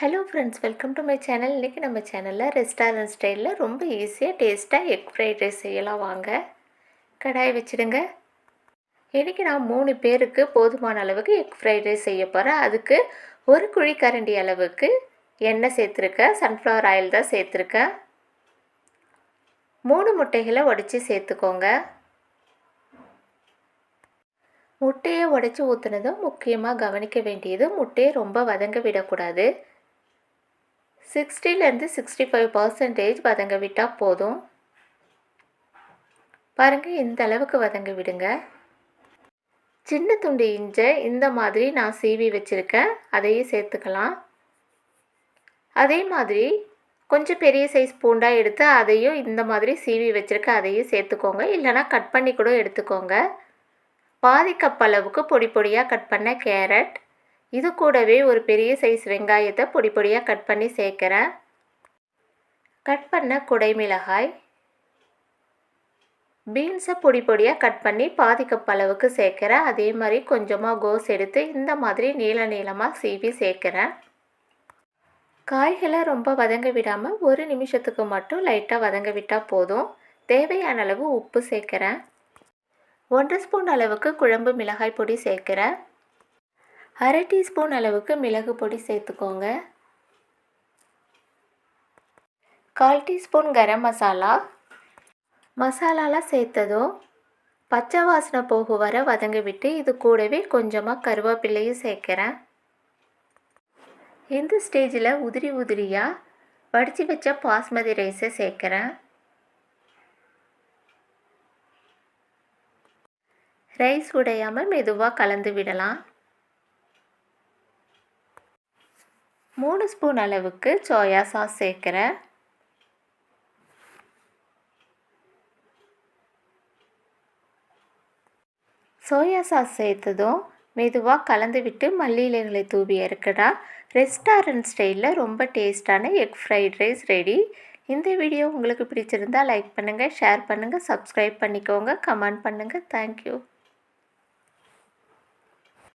Hello friends, welcome to my channel. இன்றைக்கி நம்ம சேனலில் ரெஸ்டாரண்ட் ஸ்டைலில் ரொம்ப ஈஸியாக டேஸ்ட்டாக எக் ஃப்ரைட் ரைஸ் செய்யலாம். வாங்க. கடாய் வச்சுடுங்க. இன்றைக்கி நான் 3 பேருக்கு போதுமான அளவுக்கு எக் ஃப்ரைட் ரைஸ் செய்ய போகிறேன். அதுக்கு ஒரு குழிக்கரண்டி அளவுக்கு எண்ணெய் சேர்த்துருக்கேன். சன்ஃப்ளவர் ஆயில் தான் சேர்த்துருக்கேன். 3 முட்டைகளை உடைச்சி சேர்த்துக்கோங்க. முட்டையை உடைச்சி ஊற்றுனதும் முக்கியமாக கவனிக்க வேண்டியது, முட்டையை ரொம்ப வதங்க விடக்கூடாது. 60லேருந்து 65% வதங்க விட்டால் போதும். பாருங்கள், இந்த அளவுக்கு வதங்க விடுங்க. சின்ன துண்டு இஞ்சை இந்த மாதிரி நான் சீவி வச்சுருக்கேன், அதையும் சேர்த்துக்கலாம். அதே மாதிரி கொஞ்சம் பெரிய சைஸ் பூண்டாக எடுத்து அதையும் இந்த மாதிரி சீவி வச்சுருக்கேன், அதையும் சேர்த்துக்கோங்க. இல்லைனா கட் பண்ணி கூட எடுத்துக்கோங்க. பாதி கப் அளவுக்கு பொடி பொடியாக கட் பண்ண கேரட், இது கூடவே ஒரு பெரிய சைஸ் வெங்காயத்தை பொடி பொடியாக கட் பண்ணி சேர்க்குறேன். கட் பண்ண குடை மிளகாய், பீன்ஸை பொடி பொடியாக கட் பண்ணி பாதி கப் அளவுக்கு சேர்க்குறேன். அதே மாதிரி கொஞ்சமாக கோஸ் எடுத்து இந்த மாதிரி நீளமாக சீவி சேர்க்குறேன். காய்களை ரொம்ப வதங்க விடாமல் 1 நிமிஷத்துக்கு மட்டும் லைட்டாக வதங்க விட்டால் போதும். தேவையான அளவு உப்பு சேர்க்குறேன். 1 ஸ்பூன் அளவுக்கு குழம்பு மிளகாய் பொடி சேர்க்குறேன். 1/2 டீஸ்பூன் அளவுக்கு மிளகு பொடி சேர்த்துக்கோங்க. 1/4 டீஸ்பூன் கரம் மசாலாலாம் சேர்த்ததும் பச்சை வாசனை போக வர வதங்க விட்டு இது கூடவே கொஞ்சமாக கருவேப்பிலையும் சேர்க்குறேன். இந்த ஸ்டேஜில் உதிரியாக வடித்து வச்ச பாஸ்மதி ரைஸை சேர்க்குறேன். ரைஸ் உடையாமல் மெதுவாக கலந்து விடலாம். 3 ஸ்பூன் அளவுக்கு சோயா சாஸ் சேர்க்குறேன். சோயா சாஸ் சேர்த்ததும் மெதுவாக கலந்து விட்டு மல்லி இலைகளை தூவி இறக்குடா. ரெஸ்டாரண்ட் ஸ்டைலில் ரொம்ப டேஸ்டான எக் ஃப்ரைட் ரைஸ் ரெடி. இந்த வீடியோ உங்களுக்கு பிடிச்சிருந்தால் லைக் பண்ணுங்கள், ஷேர் பண்ணுங்கள், சப்ஸ்கிரைப் பண்ணிக்கோங்க, கமெண்ட் பண்ணுங்கள். தேங்க்யூ.